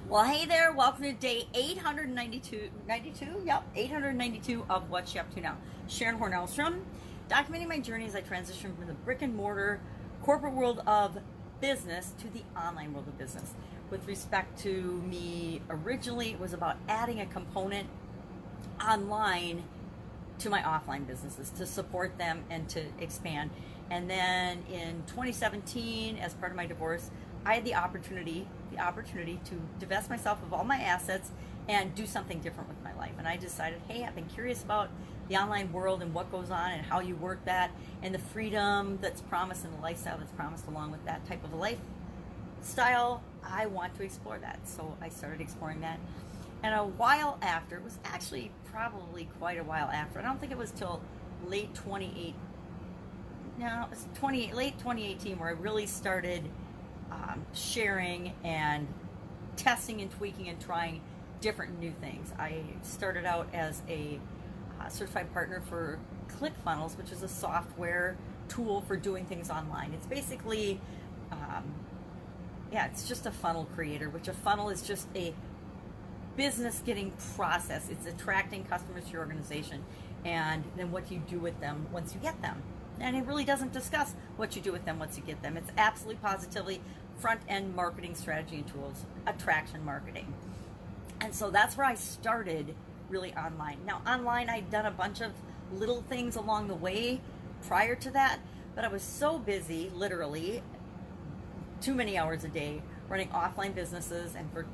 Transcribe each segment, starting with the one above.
Well, hey there. Welcome to day 892. 92? Yep, 892 of What's She Up To Now. Sharon Horne-Ellstrom, documenting my journey as I transition from the brick and mortar corporate world of business to the online world of business. With respect to me, originally it was about adding a component online to my offline businesses to support them and to expand. And then in 2017, as part of my divorce, I had the opportunity to divest myself of all my assets and do something different with my life. And I decided, hey, I've been curious about the online world and what goes on and how you work that and the freedom that's promised and the lifestyle that's promised along with that type of a lifestyle. I want to explore that. So I started exploring that. And a while after, it was actually probably quite a while after, I don't think it was till late 2018 where I really started sharing and testing and tweaking and trying different new things. I started out as a certified partner for ClickFunnels, which is a software tool for doing things online. It's basically, it's just a funnel creator, which a funnel is just a business getting process. It's attracting customers to your organization and then what you do with them once you get them. And it really doesn't discuss what you do with them once you get them. It's absolutely positively front-end marketing strategy and tools, attraction marketing. And so that's where I started really online. Now online, I'd done a bunch of little things along the way prior to that, but I was so busy, literally, too many hours a day, running offline businesses and for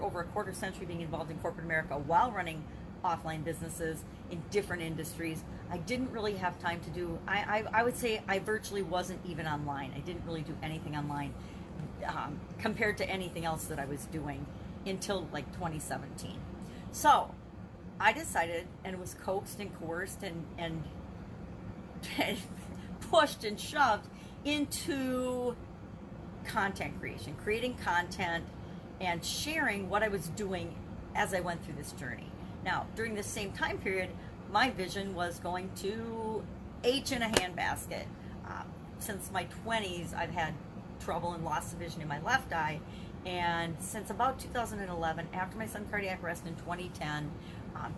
over a quarter century being involved in corporate America while running offline businesses in different industries. I didn't really have time to do, I would say I virtually wasn't even online. I didn't really do anything online compared to anything else that I was doing until like 2017. So I decided and was coaxed and coerced and pushed and shoved into content creation, creating content and sharing what I was doing as I went through this journey. Now, during this same time period, my vision was going to H in a handbasket. Since my 20s, I've had trouble and lost the vision in my left eye. And since about 2011, after my sudden cardiac arrest in 2010,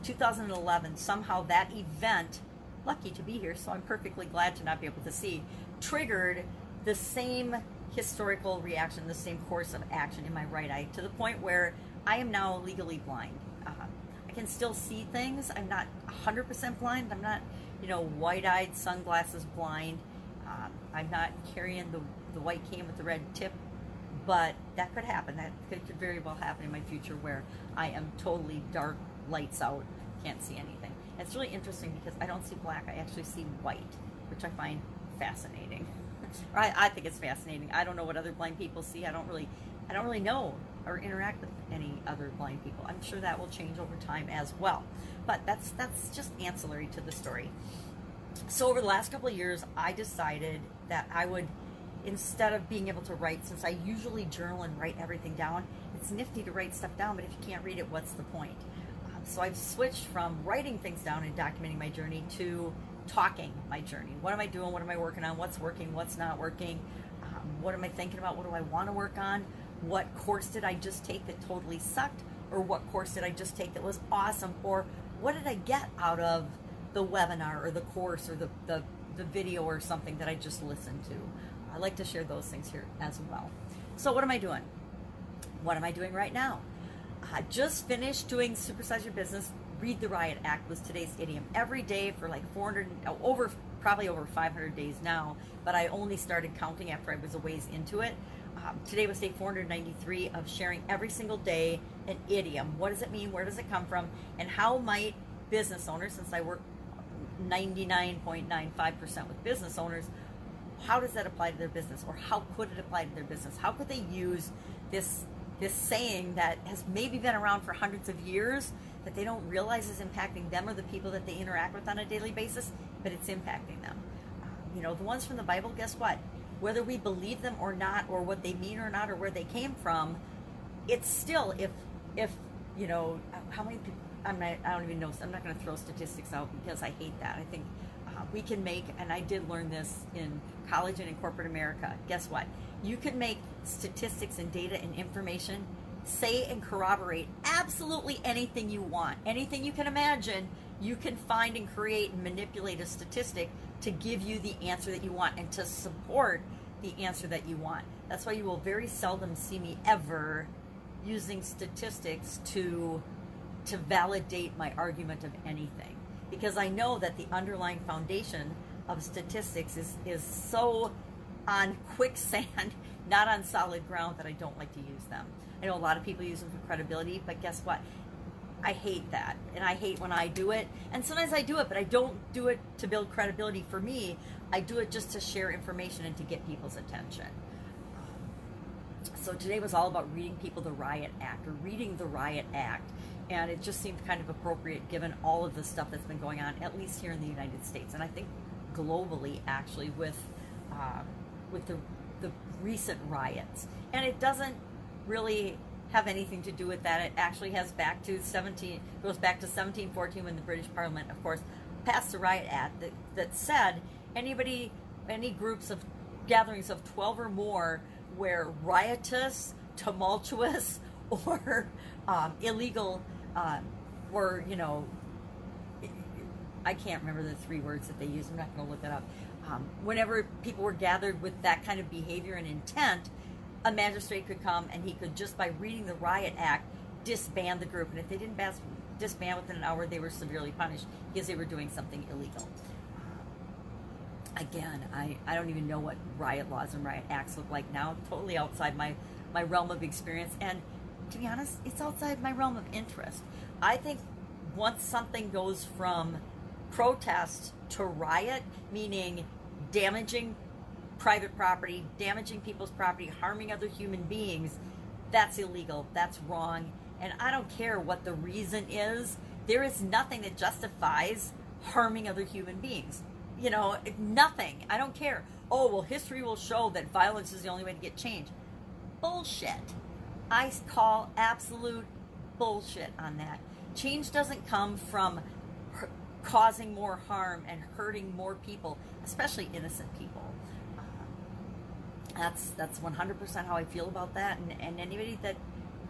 2011, somehow that event, lucky to be here, so I'm perfectly glad to not be able to see, triggered the same historical reaction, the same course of action in my right eye, to the point where I am now legally blind. I can still see things. I'm not 100% blind. I'm not, white-eyed, sunglasses blind. I'm not carrying the white cane with the red tip, but that could happen. That could very well happen in my future where I am totally dark, lights out, can't see anything. And it's really interesting because I don't see black. I actually see white, which I find fascinating. I think it's fascinating. I don't know what other blind people see. I don't really know or interact with any other blind people. I'm sure that will change over time as well. But that's just ancillary to the story. So over the last couple of years, I decided that I would, instead of being able to write, since I usually journal and write everything down, it's nifty to write stuff down, but if you can't read it, what's the point? So I've switched from writing things down and documenting my journey to talking my journey. What am I doing? What am I working on? What's working? What's not working? What am I thinking about? What do I want to work on? What course did I just take that totally sucked? Or what course did I just take that was awesome? Or what did I get out of the webinar or the course or the video or something that I just listened to? I like to share those things here as well. So what am I doing? What am I doing right now? I just finished doing Supersize Your Business. Read the Riot Act was today's idiom. Every day for like probably over 500 days now, but I only started counting after I was a ways into it. Today was day 493 of sharing every single day an idiom. What does it mean? Where does it come from? And how might business owners, since I work 99.95% with business owners, how does that apply to their business? Or how could it apply to their business? How could they use this saying that has maybe been around for hundreds of years that they don't realize is impacting them or the people that they interact with on a daily basis, but it's impacting them. The ones from the Bible, guess what? Whether we believe them or not, or what they mean or not, or where they came from, it's still, if how many people, I don't even know, I'm not going to throw statistics out because I hate that. I think we can make, and I did learn this in college and in corporate America, guess what? You can make statistics and data and information say and corroborate absolutely anything you want. Anything you can imagine, you can find and create and manipulate a statistic to give you the answer that you want and to support the answer that you want. That's why you will very seldom see me ever using statistics to validate my argument of anything, because I know that the underlying foundation of statistics is so on quicksand, not on solid ground, that I don't like to use them. I know a lot of people use them for credibility, but guess what? I hate that, and I hate when I do it. And sometimes I do it, but I don't do it to build credibility for me. I do it just to share information and to get people's attention. So today was all about reading people the Riot Act, or reading the Riot Act, and it just seemed kind of appropriate given all of the stuff that's been going on, at least here in the United States, and I think globally, actually, with the recent riots. And it doesn't really have anything to do with that. It actually goes back to 1714, when the British Parliament, of course, passed the Riot Act that said any groups of gatherings of 12 or more where riotous, tumultuous, or illegal, or, you know, I can't remember the 3 words that they used. I'm not going to look that up. Whenever people were gathered with that kind of behavior and intent, a magistrate could come and he could, just by reading the Riot Act, disband the group. And if they didn't disband within an hour, they were severely punished because they were doing something illegal. Again, I don't even know what riot laws and riot acts look like now. Totally outside my realm of experience. And to be honest, it's outside my realm of interest. I think once something goes from protest to riot, meaning damaging private property, damaging people's property, harming other human beings, that's illegal, that's wrong, and I don't care what the reason is. There is nothing that justifies harming other human beings. You know, nothing. I don't care. Oh, well, history will show that violence is the only way to get change. Bullshit. I call absolute bullshit on that. Change doesn't come from causing more harm and hurting more people, especially innocent people. That's 100% how I feel about that. And anybody that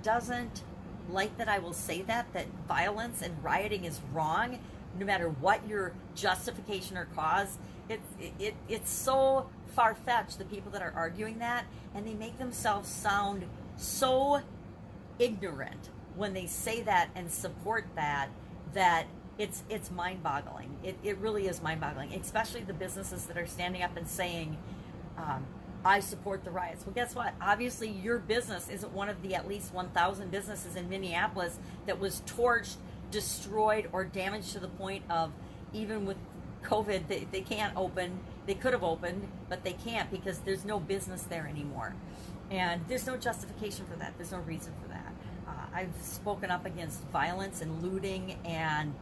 doesn't like that I will say that violence and rioting is wrong, no matter what your justification or cause, it's so far-fetched, the people that are arguing that, and they make themselves sound so ignorant when they say that and support that it's mind-boggling. It really is mind-boggling, especially the businesses that are standing up and saying, I support the riots. Well, guess what? Obviously, your business isn't one of the at least 1,000 businesses in Minneapolis that was torched, destroyed, or damaged to the point of, even with COVID, they can't open. They could have opened, but they can't because there's no business there anymore. And there's no justification for that. There's no reason for that. I've spoken up against violence and looting and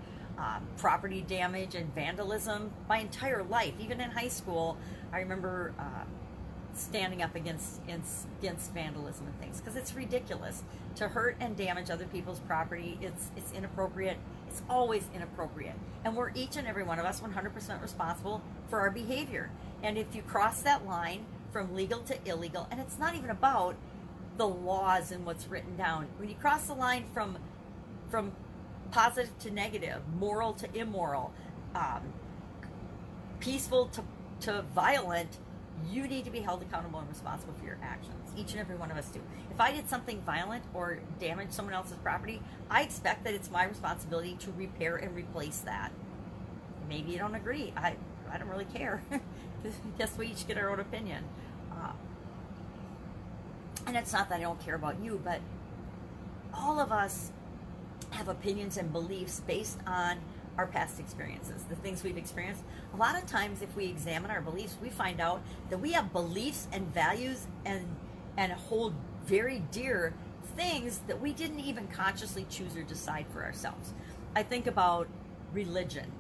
property damage and vandalism my entire life. Even in high school, I remember standing up against vandalism and things, because it's ridiculous to hurt and damage other people's property. It's inappropriate. It's always inappropriate, and we're each and every one of us 100% responsible for our behavior. And if you cross that line from legal to illegal, and it's not even about the laws and what's written down, when you cross the line from positive to negative, moral to immoral, peaceful to violent, you need to be held accountable and responsible for your actions. Each and every one of us do. If I did something violent or damaged someone else's property, I expect that it's my responsibility to repair and replace that. Maybe you don't agree. I don't really care. Guess we each get our own opinion. And it's not that I don't care about you, but all of us have opinions and beliefs based on our past experiences, the things we've experienced. A lot of times, if we examine our beliefs, we find out that we have beliefs and values and hold very dear things that we didn't even consciously choose or decide for ourselves. I think about religion.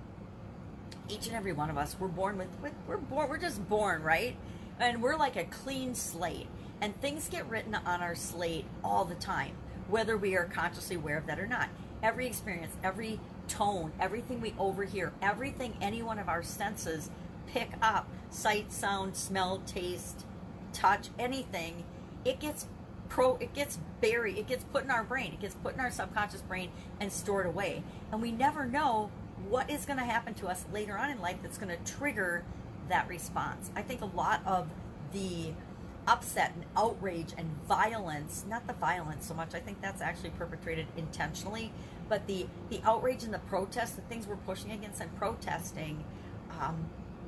Each and every one of us, we're just born, right? And we're like a clean slate, and things get written on our slate all the time, whether we are consciously aware of that or not. Every experience, every tone, everything we overhear, everything any one of our senses pick up, sight, sound, smell, taste, touch, anything, it gets it gets buried, it gets put in our brain, it gets put in our subconscious brain and stored away. And we never know what is going to happen to us later on in life that's going to trigger that response. I think a lot of the upset and outrage and violence, not the violence so much, I think that's actually perpetrated intentionally, but the outrage and the protest, the things we're pushing against and protesting,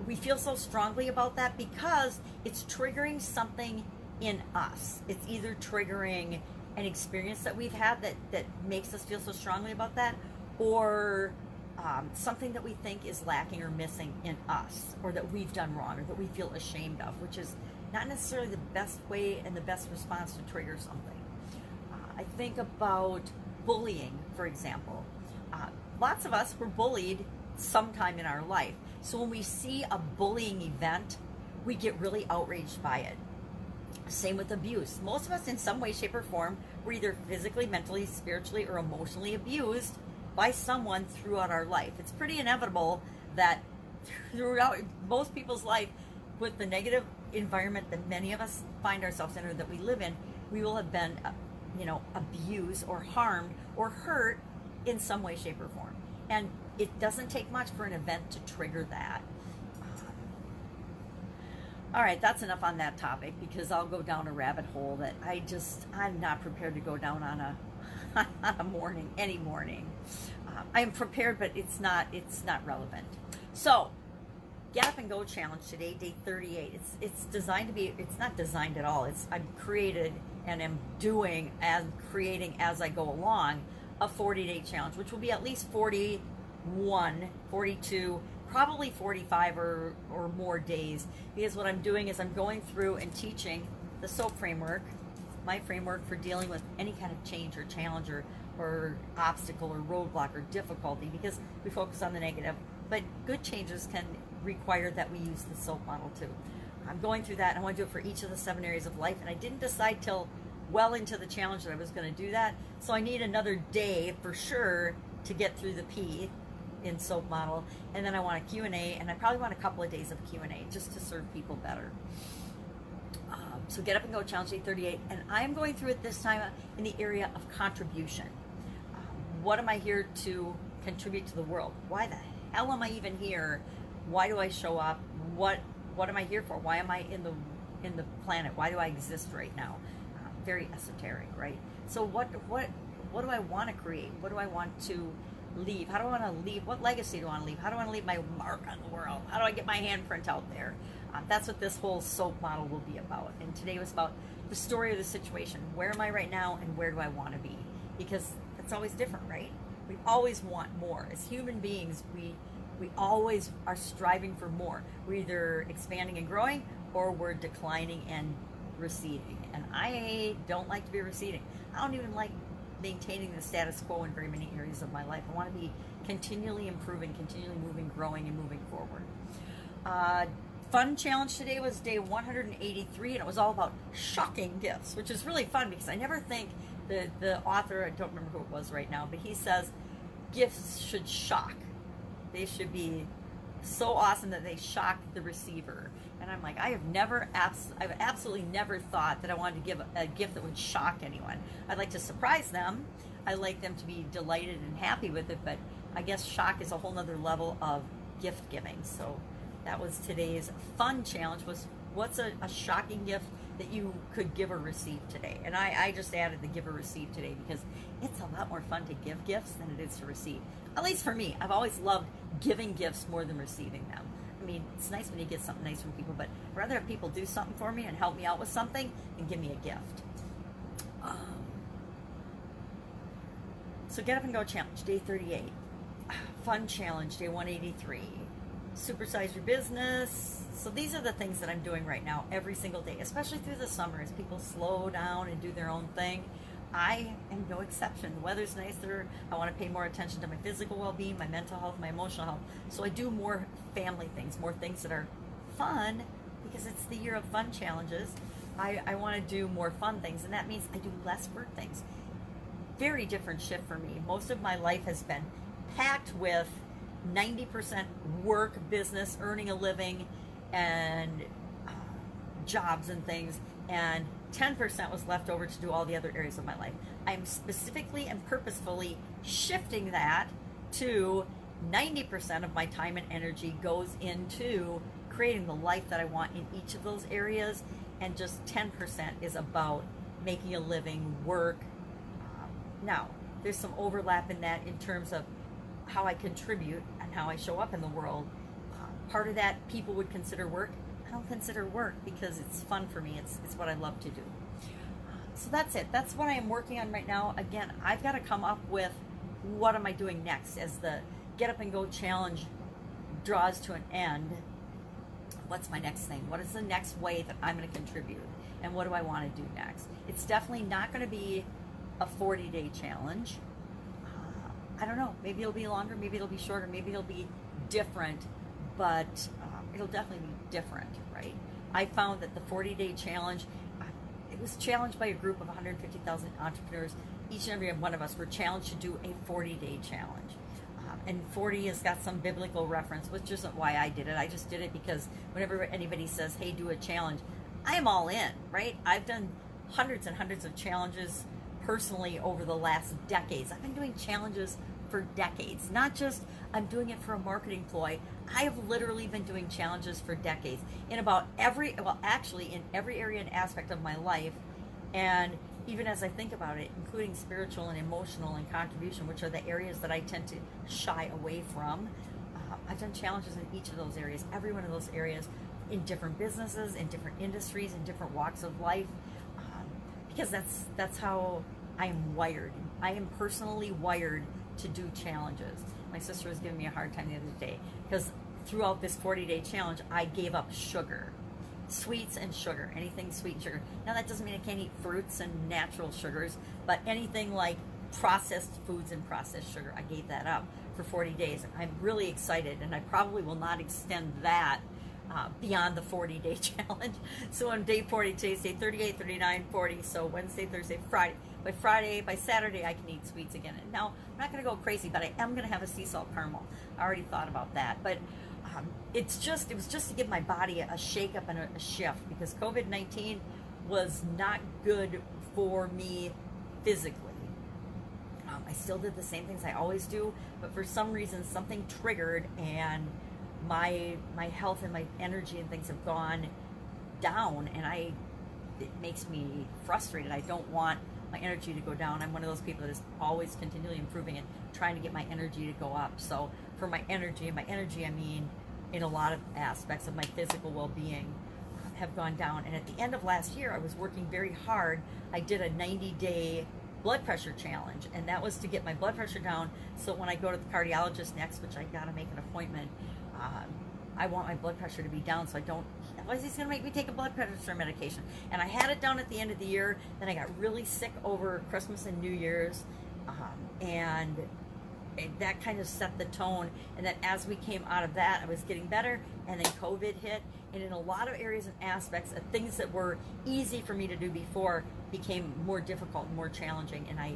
we feel so strongly about that because it's triggering something in us. It's either triggering an experience that we've had that makes us feel so strongly about that, or something that we think is lacking or missing in us, or that we've done wrong, or that we feel ashamed of, which is not necessarily the best way and the best response to trigger something. I think about bullying, for example. Lots of us were bullied sometime in our life. So when we see a bullying event, we get really outraged by it. Same with abuse. Most of us in some way, shape, or form were either physically, mentally, spiritually, or emotionally abused by someone throughout our life. It's pretty inevitable that throughout most people's life, with the negative environment that many of us find ourselves in or that we live in, we will have been, abused or harmed or hurt in some way, shape, or form. And it doesn't take much for an event to trigger that. All right, that's enough on that topic, because I'll go down a rabbit hole that I'm not prepared to go down on any morning. I am prepared, but it's not relevant. So, Get Up and Go Challenge today, day 38. It's designed to be, it's not designed at all. I'm created and am doing and creating as I go along a 40-day challenge, which will be at least 41, 42, probably 45 or more days, because what I'm doing is I'm going through and teaching the SOAP framework, my framework for dealing with any kind of change or challenge or obstacle or roadblock or difficulty, because we focus on the negative, but good changes can require that we use the SOAP model too. I'm going through that, and I want to do it for each of the 7 areas of life, and I didn't decide till well into the challenge that I was going to do that, so I need another day for sure to get through the P in SOAP model, and then I want a Q&A, and I probably want a couple of days of Q&A just to serve people better. So Get Up and Go Challenge day 38, and I'm going through it this time in the area of contribution. What am I here to contribute to the world? Why the hell am I even here? Why do I show up? What am I here for? Why am I in the planet? Why do I exist right now? Very esoteric, right? So what do I want to create? What do I want to leave? How do I want to leave? What legacy do I want to leave? How do I want to leave my mark on the world? How do I get my handprint out there? That's what this whole SOAP model will be about. And today was about the story of the situation. Where am I right now, and where do I want to be? Because it's always different, right? We always want more. As human beings, we always are striving for more. We're either expanding and growing, or we're declining and receding. And I don't like to be receding. I don't even like maintaining the status quo in very many areas of my life. I want to be continually improving, continually moving, growing, and moving forward. Fun challenge today was day 183, and it was all about shocking gifts, which is really fun because I never think the author, I don't remember who it was right now, but he says gifts should shock. They should be so awesome that they shock the receiver. And I'm like, I've absolutely never thought that I wanted to give a gift that would shock anyone. I'd like to surprise them. I like them to be delighted and happy with it, but I guess shock is a whole nother level of gift giving. So that was today's fun challenge, was what's a shocking gift that you could give or receive today. And I just added the give or receive today because it's a lot more fun to give gifts than it is to receive. At least for me. I've always loved giving gifts more than receiving them. I mean, it's nice when you get something nice from people, but I'd rather have people do something for me and help me out with something than give me a gift. So Get Up and Go Challenge, day 38. Fun challenge, day 183. Supersize your business. So these are the things that I'm doing right now every single day, especially through the summer as people slow down and do their own thing. I am no exception. The weather's nicer. I want to pay more attention to my physical well-being, my mental health, my emotional health. So I do more family things, more things that are fun, because it's the year of fun challenges. I want to do more fun things, and that means I do less work things. Very different shift for me. Most of my life has been packed with 90% work, business, earning a living, and jobs and things, and 10% was left over to do all the other areas of my life. I'm specifically and purposefully shifting that to 90% of my time and energy goes into creating the life that I want in each of those areas, and just 10% is about making a living, work. Now, there's some overlap in that in terms of how I contribute and how I show up in the world. Part of that people would consider work. I don't consider work because it's fun for me. It's what I love to do. So that's it. That's what I am working on right now. Again, I've got to come up with what am I doing next as the Get Up and Go challenge draws to an end. What's my next thing? What is the next way that I'm going to contribute? And what do I want to do next? It's definitely not going to be a 40-day challenge. I don't know. Maybe it'll be longer. Maybe it'll be shorter. Maybe it'll be different. But it'll definitely be different, right? I found that the 40-day challenge, it was challenged by a group of 150,000 entrepreneurs. Each and every one of us were challenged to do a 40-day challenge. And 40 has got some biblical reference, which isn't why I did it. I just did it because whenever anybody says, hey, do a challenge, I am all in, right? I've done hundreds and hundreds of challenges personally over the last decades. I've been doing challenges for decades, not just I'm doing it for a marketing ploy. I have literally been doing challenges for decades in about every, well, actually in every area and aspect of my life. And even as I think about it, including spiritual and emotional and contribution, which are the areas that I tend to shy away from, I've done challenges in each of those areas, every one of those areas, in different businesses, in different industries, in different walks of life, because that's how I am wired. I am personally wired to do challenges. My sister was giving me a hard time the other day because throughout this 40-day challenge, I gave up sugar. Sweets and sugar, anything sweet and sugar. Now that doesn't mean I can't eat fruits and natural sugars, but anything like processed foods and processed sugar, I gave that up for 40 days. I'm really excited, and I probably will not extend that beyond the 40-day challenge. So on day 40, today's day 38, 39, 40, so Wednesday, Thursday, Friday. By Saturday, I can eat sweets again. And now, I'm not going to go crazy, but I am going to have a sea salt caramel. I already thought about that, but it was just to give my body a shake up and a shift, because COVID-19 was not good for me physically. I still did the same things I always do, but for some reason something triggered, and my health and my energy and things have gone down, and it makes me frustrated. I don't want my energy to go down. I'm one of those people that is always continually improving and trying to get my energy to go up. So for my energy, I mean in a lot of aspects of my physical well-being, have gone down. And at the end of last year, I was working very hard. I did a 90-day blood pressure challenge, and that was to get my blood pressure down, so when I go to the cardiologist next, which I gotta make an appointment, I want my blood pressure to be down, so I don't, otherwise he's gonna make me take a blood pressure medication. And I had it down at the end of the year, then I got really sick over Christmas and New Year's, and that kind of set the tone. And then as we came out of that, I was getting better, and then COVID hit, and in a lot of areas and aspects, things that were easy for me to do before became more difficult and more challenging. And I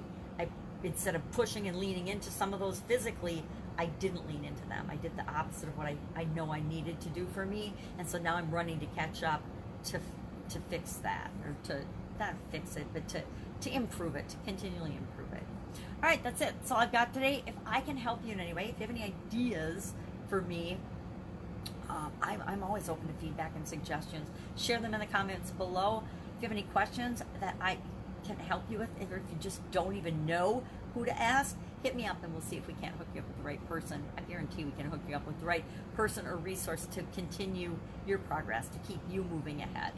instead of pushing and leaning into some of those physically, I didn't lean into them. I did the opposite of what I know I needed to do for me. And so now I'm running to catch up to fix that, or to not fix it, but to improve it, to continually improve it. All right, that's it. That's all I've got today. If I can help you in any way, if you have any ideas for me, I'm always open to feedback and suggestions. Share them in the comments below. If you have any questions that I can help you with, or if you just don't even know who to ask, hit me up and we'll see if we can't hook you up with the right person. I guarantee we can hook you up with the right person or resource to continue your progress, to keep you moving ahead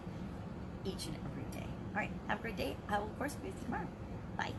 each and every day. All right, have a great day. I will, of course, be with you tomorrow. Bye.